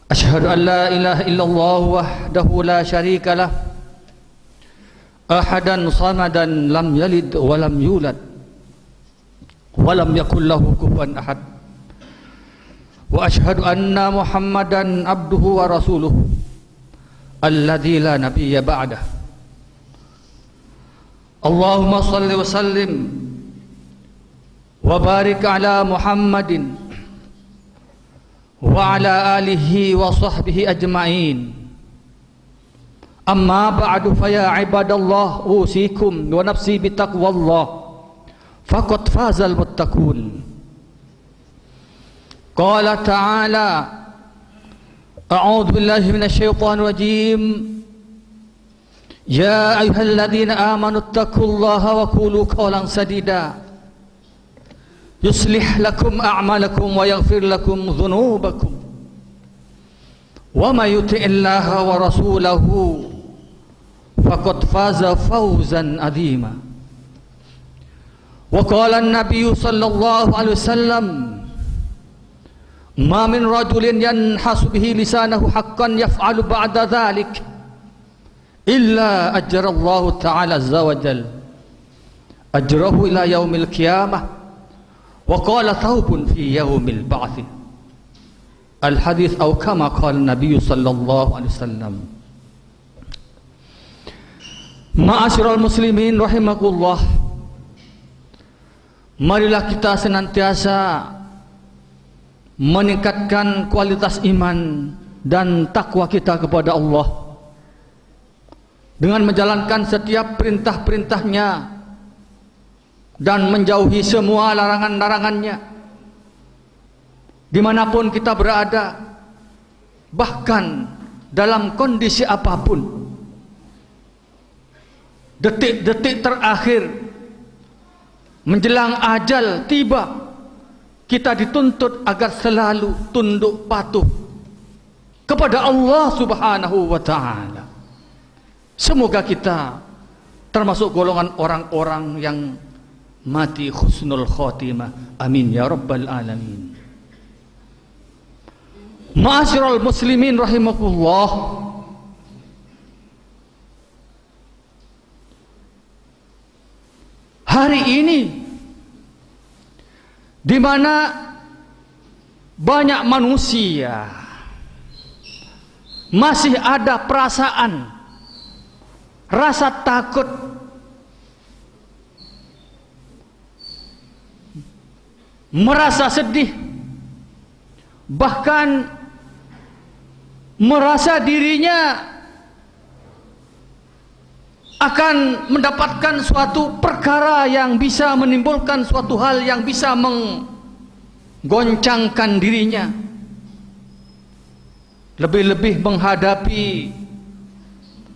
أشهد أن لا إله إلا الله وحده لا شريك له أحدا صمدا لم يلد ولم يولد ولم يكن له كفوا أحد وأشهد أن محمدا عبده ورسوله الذي لا نبي بعده اللهم صل وسلم وبارك على محمد وعلى آله وصحبه أجمعين أما بعد فيا عباد الله أوصيكم ونفسي بتقوى الله فقد فاز المتقون قال تعالى أعوذ بالله من الشيطان الرجيم يا أيها الذين آمنوا اتقوا الله وقولوا قولا سديدا يصلح لكم أعمالكم ويغفر لكم ذنوبكم وما يطع الله ورسوله فقد فاز فوزا عظيما وقال النبي صلى الله عليه وسلم ما من رجل ينحس به لسانه حقا يفعل بعد ذلك إلا أجر الله تعالى عز وجل أجره إلى يوم القيامة وقال ثوب في يوم البعث الحديث أو كما قال النبي صلى الله عليه وسلم. Ma'asyiral muslimin rahimakumullah, marilah kita senantiasa meningkatkan kualitas iman dan takwa kita kepada Allah dengan menjalankan setiap perintah-perintahnya dan menjauhi semua larangan-larangannya dimanapun kita berada, bahkan dalam kondisi apapun. Detik-detik terakhir menjelang ajal tiba, kita dituntut agar selalu tunduk patuh kepada Allah Subhanahu wa ta'ala. Semoga kita termasuk golongan orang-orang yang mati husnul khotimah, amin ya rabbal alamin. Ma'asyiral muslimin rahimakumullah, hari ini di mana banyak manusia masih ada perasaan rasa takut, merasa sedih, bahkan merasa dirinya akan mendapatkan suatu perkara yang bisa menimbulkan suatu hal yang bisa menggoncangkan dirinya, lebih-lebih menghadapi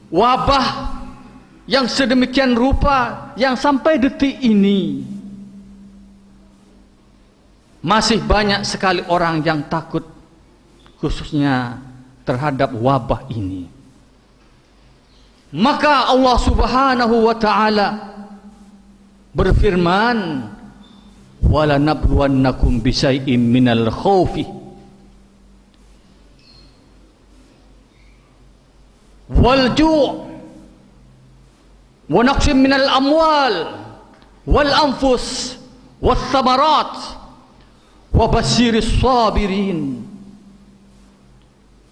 wabah yang sedemikian rupa yang sampai detik ini masih banyak sekali orang yang takut, khususnya terhadap wabah ini. Maka Allah Subhanahu wa ta'ala berfirman, wala nabluwannakum bisyai'im minal khawfi wal ju' wa naqsim minal amwal wal anfus was thamarat wa basyiris sabirin.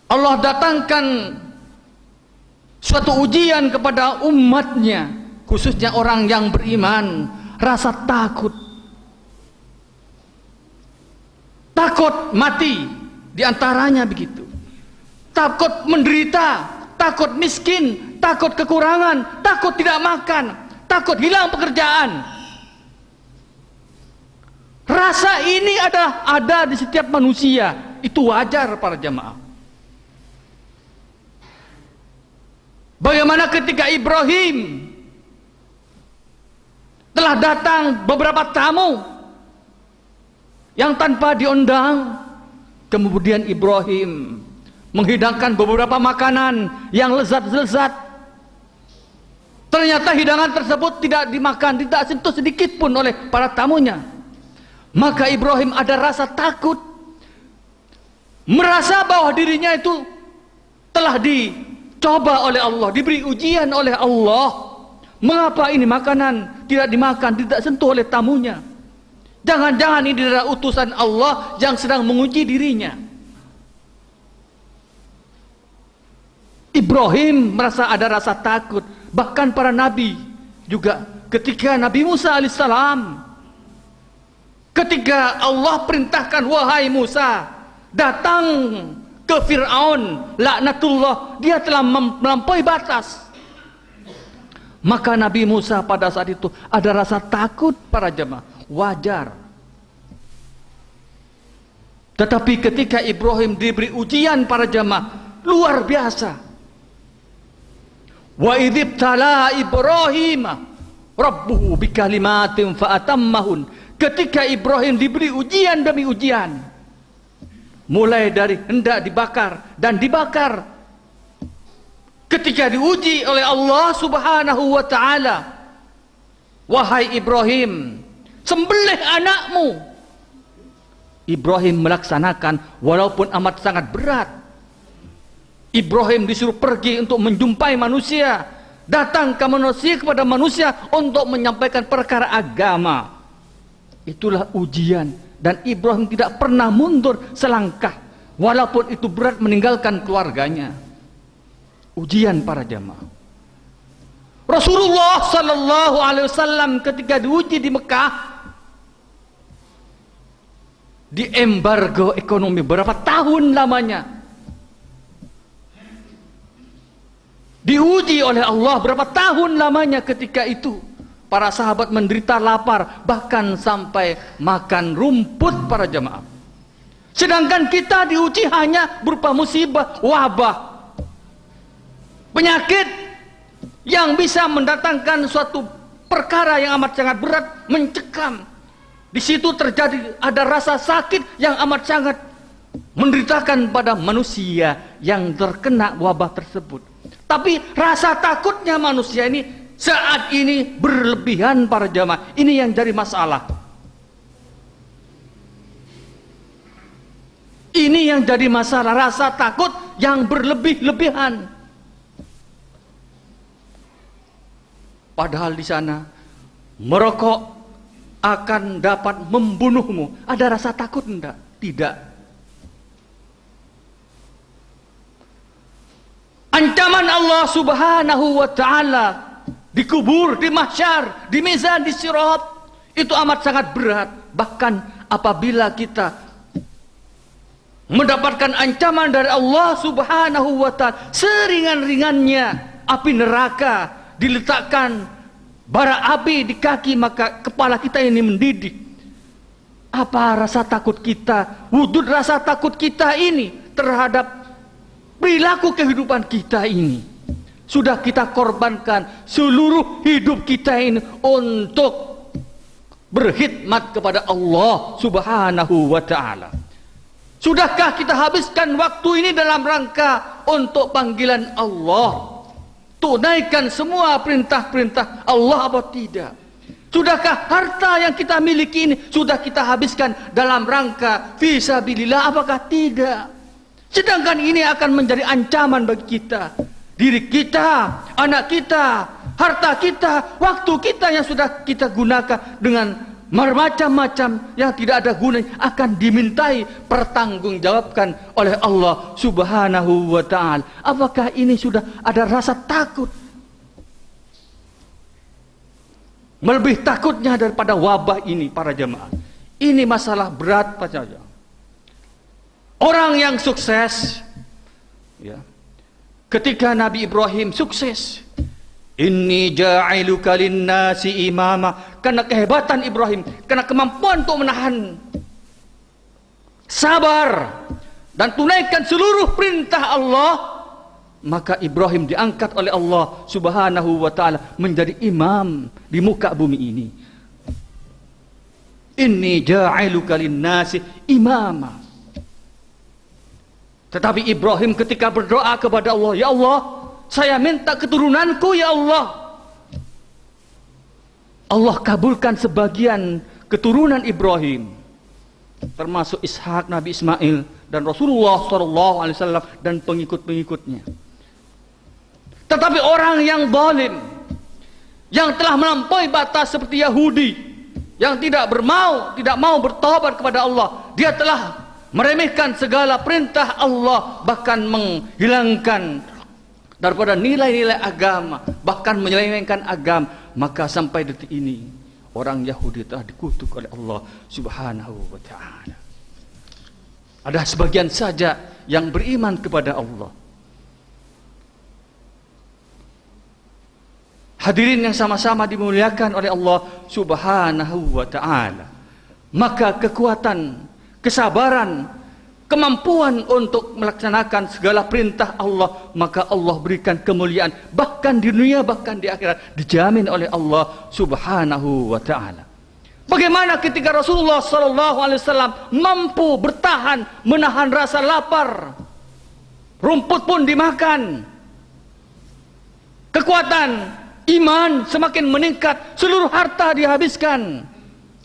Allah datangkan suatu ujian kepada umatnya, khususnya orang yang beriman, rasa takut. Takut mati diantaranya begitu, takut menderita, takut miskin, takut kekurangan, takut tidak makan, takut hilang pekerjaan. Rasa ini ada di setiap manusia, itu wajar para jamaah. Bagaimana ketika Ibrahim telah datang beberapa tamu yang tanpa diundang, kemudian Ibrahim menghidangkan beberapa makanan yang lezat-lezat. Ternyata hidangan tersebut tidak dimakan, tidak sentuh sedikit pun oleh para tamunya. Maka Ibrahim ada rasa takut. merasa bahwa dirinya itu telah dicoba oleh Allah, diberi ujian oleh Allah. Mengapa ini makanan tidak dimakan, tidak sentuh oleh tamunya? Jangan-jangan ini adalah utusan Allah yang sedang menguji dirinya. Ibrahim merasa ada rasa takut. Bahkan para nabi juga, ketika Nabi Musa alaihissalam, ketika Allah perintahkan, wahai Musa, datang ke Fir'aun, laknatullah, dia telah melampaui batas. Maka Nabi Musa pada saat itu ada rasa takut para jemaah, wajar. Tetapi ketika Ibrahim diberi ujian para jemaah, luar biasa. Wa idzibtala Ibrahim rabbuhu bikalimatin fa'atammahun. Ketika Ibrahim diberi ujian demi ujian, mulai dari hendak dibakar dan dibakar. Ketika diuji oleh Allah subhanahu wa ta'ala, wahai Ibrahim, sembelih anakmu. Ibrahim melaksanakan walaupun amat sangat berat. Ibrahim disuruh pergi untuk menjumpai manusia, datang ke manusia, kepada manusia untuk menyampaikan perkara agama. Itulah ujian, dan Ibrahim tidak pernah mundur selangkah walaupun itu berat meninggalkan keluarganya. Ujian para jamaah. Rasulullah sallallahu alaihi wasallam ketika diuji di Mekah, di embargo ekonomi berapa tahun lamanya, diuji oleh Allah berapa tahun lamanya. Ketika itu para sahabat menderita lapar, bahkan sampai makan rumput para jamaah. Sedangkan kita diuji hanya berupa musibah, wabah, penyakit yang bisa mendatangkan suatu perkara yang amat sangat berat, mencekam. Di situ terjadi ada rasa sakit yang amat sangat menderitakan pada manusia yang terkena wabah tersebut. Tapi rasa takutnya manusia ini saat ini berlebihan para jamaah. Ini yang jadi masalah. Ini yang jadi masalah, rasa takut yang berlebih-lebihan. Padahal di sana merokok akan dapat membunuhmu. Ada rasa takut enggak? Tidak. Ancaman Allah subhanahu wa ta'ala di kubur, di mahsyar, di mizan, di sirat, itu amat sangat berat. Bahkan apabila kita mendapatkan ancaman dari Allah subhanahu wa ta'ala, seringan-ringannya api neraka diletakkan bara api di kaki, maka kepala kita ini mendidih. Apa rasa takut kita, wujud rasa takut kita ini terhadap perilaku kehidupan kita ini? Sudah kita korbankan seluruh hidup kita ini untuk berkhidmat kepada Allah subhanahu wa ta'ala. Sudahkah kita habiskan waktu ini dalam rangka untuk panggilan Allah? Tunaikan semua perintah-perintah Allah apa tidak? Sudahkah harta yang kita miliki ini sudah kita habiskan dalam rangka fisabilillah apakah tidak? Sedangkan ini akan menjadi ancaman bagi kita, diri kita, anak kita, harta kita, waktu kita yang sudah kita gunakan dengan macam-macam yang tidak ada gunanya akan dimintai pertanggungjawabkan oleh Allah subhanahu wa ta'ala. Apakah ini sudah ada rasa takut? Lebih takutnya daripada wabah ini para jemaah. Ini masalah berat para jemaah. Orang yang sukses, ya, ketika Nabi Ibrahim sukses, inni ja'iluka linnasi imama, karena kehebatan Ibrahim, karena kemampuan untuk menahan sabar dan tunaikan seluruh perintah Allah, maka Ibrahim diangkat oleh Allah subhanahu wa ta'ala menjadi imam di muka bumi ini. Inni ja'iluka linnasi imama. Tetapi Ibrahim ketika berdoa kepada Allah, ya Allah, saya minta keturunanku ya Allah. Allah kabulkan sebagian keturunan Ibrahim. termasuk Ishak, Nabi Ismail, dan Rasulullah SAW dan pengikut-pengikutnya. Tetapi orang yang zalim, yang telah melampaui batas seperti Yahudi, yang tidak mau bertobat kepada Allah, dia telah meremehkan segala perintah Allah, bahkan menghilangkan daripada nilai-nilai agama, bahkan menyelewengkan agama. Maka sampai detik ini orang Yahudi telah dikutuk oleh Allah Subhanahu wa ta'ala. Ada sebagian saja yang beriman kepada Allah. Hadirin yang sama-sama dimuliakan oleh Allah Subhanahu wa ta'ala. Maka kekuatan, kesabaran, kemampuan untuk melaksanakan segala perintah Allah, maka Allah berikan kemuliaan bahkan di dunia, bahkan di akhirat, dijamin oleh Allah Subhanahu wa ta'ala. Bagaimana ketika Rasulullah SAW mampu bertahan, menahan rasa lapar, rumput pun dimakan, kekuatan iman semakin meningkat, seluruh harta dihabiskan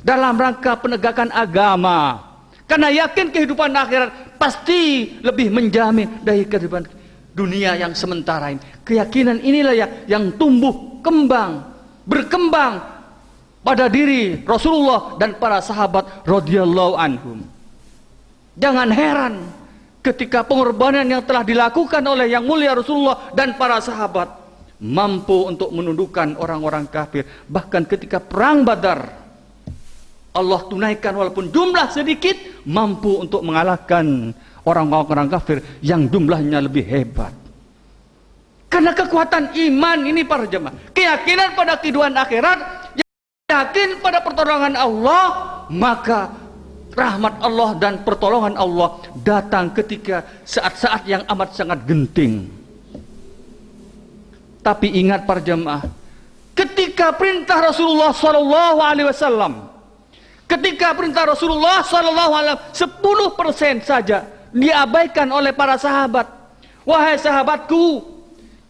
dalam rangka penegakan agama. Karena yakin kehidupan akhirat pasti lebih menjamin dari kehidupan dunia yang sementara ini. Keyakinan inilah yang tumbuh kembang, berkembang pada diri Rasulullah dan para sahabat radhiyallahu anhum. Jangan heran ketika pengorbanan yang telah dilakukan oleh yang mulia Rasulullah dan para sahabat mampu untuk menundukkan orang-orang kafir. Bahkan ketika perang Badar, Allah tunaikan walaupun jumlah sedikit, mampu untuk mengalahkan orang-orang kafir yang jumlahnya lebih hebat. Karena kekuatan iman ini para jemaah, keyakinan pada kehidupan akhirat, yakin pada pertolongan Allah, maka rahmat Allah dan pertolongan Allah datang ketika saat-saat yang amat sangat genting. Tapi ingat para jemaah, ketika perintah Rasulullah SAW, ketika perintah Rasulullah SAW 10% saja diabaikan oleh para sahabat. Wahai sahabatku,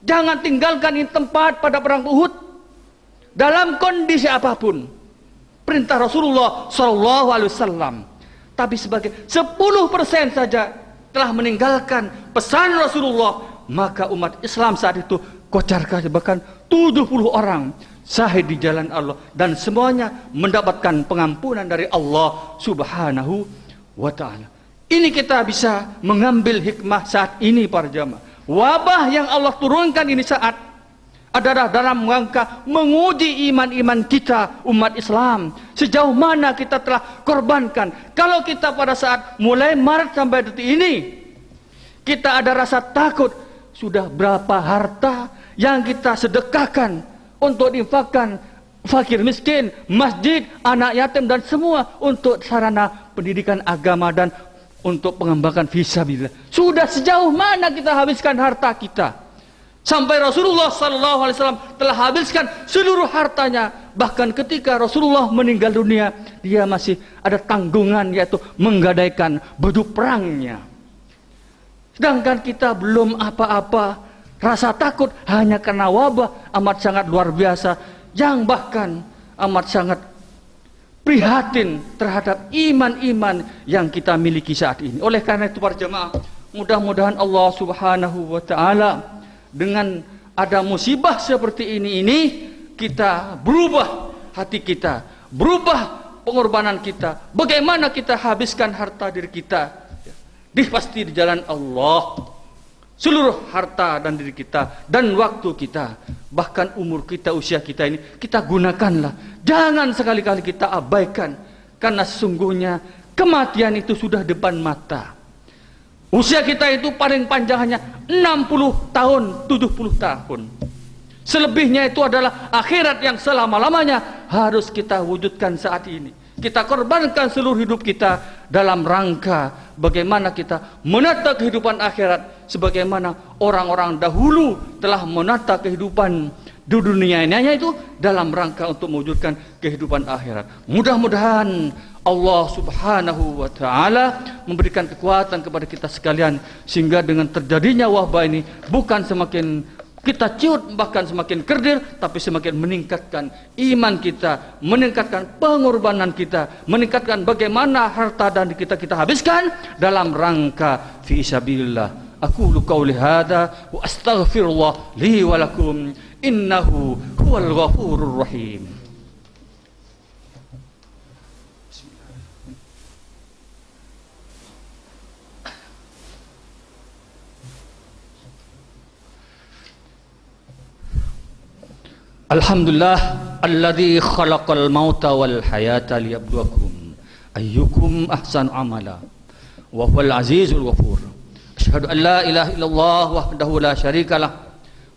jangan tinggalkan ini tempat pada perang Uhud dalam kondisi apapun. Perintah Rasulullah SAW. Tapi sebagai 10% saja telah meninggalkan pesan Rasulullah, maka umat Islam saat itu kocar-kacir, bahkan 70 orang syahid di jalan Allah, dan semuanya mendapatkan pengampunan dari Allah Subhanahu wa ta'ala. Ini kita bisa mengambil hikmah saat ini para jamaah. Wabah yang Allah turunkan ini saat adalah dalam rangka menguji iman-iman kita umat Islam. Sejauh mana kita telah korbankan. Kalau kita pada saat mulai Maret sampai detik ini kita ada rasa takut, sudah berapa harta yang kita sedekahkan untuk diinfakkan fakir miskin, masjid, anak yatim, dan semua untuk sarana pendidikan agama dan untuk pengembangan fisabilillah. Sudah sejauh mana kita habiskan harta kita? Sampai Rasulullah SAW telah habiskan seluruh hartanya. Bahkan ketika Rasulullah meninggal dunia, dia masih ada tanggungan, yaitu menggadaikan baju perangnya. Sedangkan kita belum apa-apa. Rasa takut hanya karena wabah amat sangat luar biasa, yang bahkan amat sangat prihatin terhadap iman-iman yang kita miliki saat ini. Oleh karena itu para jemaah, mudah-mudahan Allah Subhanahu wa ta'ala dengan ada musibah seperti ini kita berubah hati kita, berubah pengorbanan kita. Bagaimana kita habiskan harta diri kita? Pasti di jalan Allah. Seluruh harta dan diri kita dan waktu kita, bahkan umur kita, usia kita ini, kita gunakanlah. Jangan sekali-kali kita abaikan, karena sesungguhnya kematian itu sudah depan mata. Usia kita itu paling panjang hanya 60 tahun, 70 tahun. Selebihnya itu adalah akhirat yang selama-lamanya harus kita wujudkan saat ini. Kita korbankan seluruh hidup kita dalam rangka bagaimana kita menata kehidupan akhirat sebagaimana orang-orang dahulu telah menata kehidupan di dunia ini, hanya itu dalam rangka untuk mewujudkan kehidupan akhirat. Mudah-mudahan Allah Subhanahu wa ta'ala memberikan kekuatan kepada kita sekalian, sehingga dengan terjadinya wabah ini bukan semakin kita ciut bahkan semakin kerdil, tapi semakin meningkatkan iman kita, meningkatkan pengorbanan kita, meningkatkan bagaimana harta dan kita habiskan dalam rangka fi sabilillah. Aqulu qauli hadza wa astaghfirullah li wa lakum innahu huwal ghafurur rahim. Alhamdulillah alladzi khalaqal mauta wal hayata liyabluwakum ayyukum ahsanu amala wa huwal azizul ghafur. Asyhadu an la ilaha illallah wahdahu la syarikalah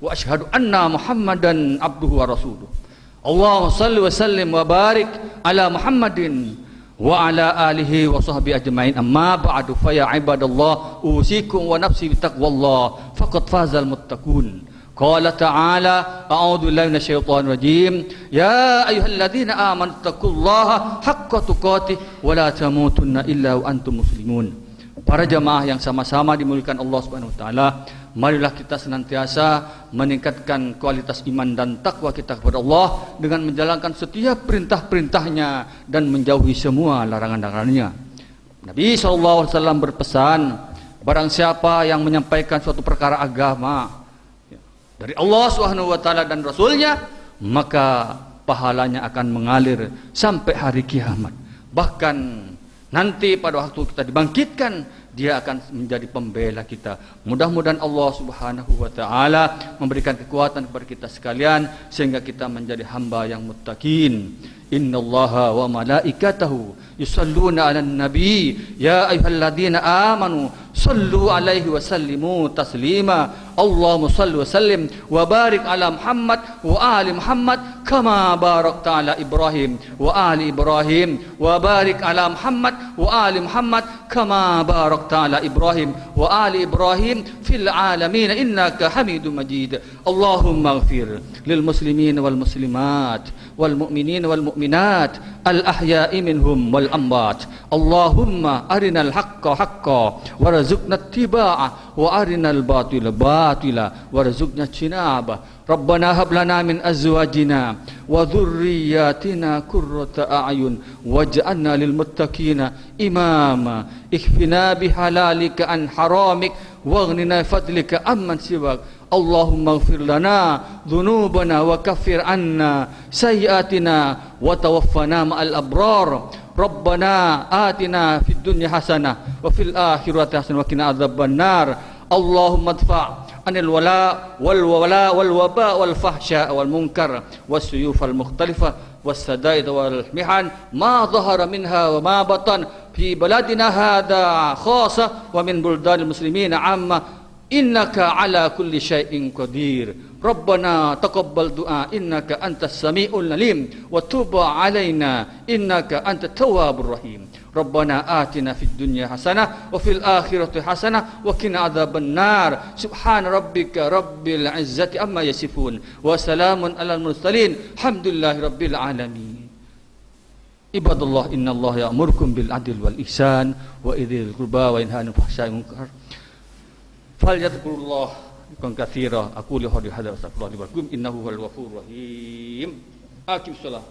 wa asyhadu anna Muhammadan abduhu wa rasuluh. Allahumma shalli wa sallim wa barik ala Muhammadin wa ala alihi wa sahbihi ajmain. Amma ba'du, fa ya ibadallah usikum wa nafsi bitaqwallah faqad fazal muttaqun. Qala ta'ala a'udzu billahi minasyaitonir rajim ya ayyuhalladzina amanu taqullaha haqqa tuqatih wa la tamutunna illa wa antum muslimun. Para jamaah yang sama-sama dimuliakan Allah Subhanahu wa taala, marilah kita senantiasa meningkatkan kualitas iman dan takwa kita kepada Allah dengan menjalankan setiap perintah-perintahnya dan menjauhi semua larangan-larangannya. Nabi SAW berpesan, barang siapa yang menyampaikan suatu perkara agama dari Allah Subhanahu wa taala dan Rasulnya, maka pahalanya akan mengalir sampai hari kiamat. Bahkan nanti pada waktu kita dibangkitkan, dia akan menjadi pembela kita. Mudah-mudahan Allah Subhanahu wa taala memberikan kekuatan kepada kita sekalian sehingga kita menjadi hamba yang muttaqin. Innallaha wa malaikatahu yusalluna 'alan nabi ya ayyuhalladzina amanu sallu 'alaihi wa sallimu taslima. Allahumma salli wa sallim wa barik ala Muhammad wa ali Muhammad kama barakta ala Ibrahim wa ali Ibrahim wa barik ala Muhammad wa ali Muhammad kama barakta ala Ibrahim wa ali Ibrahim fil alamin innaka Hamidum Majid. Allahumma ighfir lil muslimin wal muslimat wal mu'minin wal mu'minat al ahya'i minhum wal amwat. Allahumma arinal haqqa haqqan warzuqna ittiba'ah wa arinal batila batila warzuqna ijtinabah. Rabbana hab lana min azwajina wa dhurriyyatina qurrata a'yun waj'alna lil muttaqina imama. Ikhfina bihalalika an haramik waghnina fadlika amman siwak. Allahumma ighfir lana dhunubana wa kaffir anna sayyi'atina wa tawaffana ma'al abrar. Rabbana atina fid dunya hasanah wa fil akhirati hasanah wa qina adzabannar. Allahumma adfa' anil wala wal waba wal fahsya wal munkar was suyuf al mukhtalifa was sadaid wal mihan ma dhahara minha wa ma batan fi baladina hadha khassa wa min buldanil muslimin amma. Innaka ala kulli syai'in qadir. Rabbana taqabbal du'a innaka antas sami'ul alim wa tub 'alaina innaka antat tawwabur rahim. Rabbana atina fid dunya hasanah wa fil akhirati hasanah wa qina adzabannar. Subhana rabbika rabbil izzati amma yasifun wa salamun alal mursalin alhamdulillahi rabbil alamin. Ibadallah innallaha ya'murukum bil adli wal ihsan wa idzil qurba wa yanha 'anil fahsya'i wal munkar. Falyadhkurullah dzikran katsira. Aqulu qawli hadza wa astaghfirullahi wa lakum innahu huwal ghafurur rahim. Aqim shalah.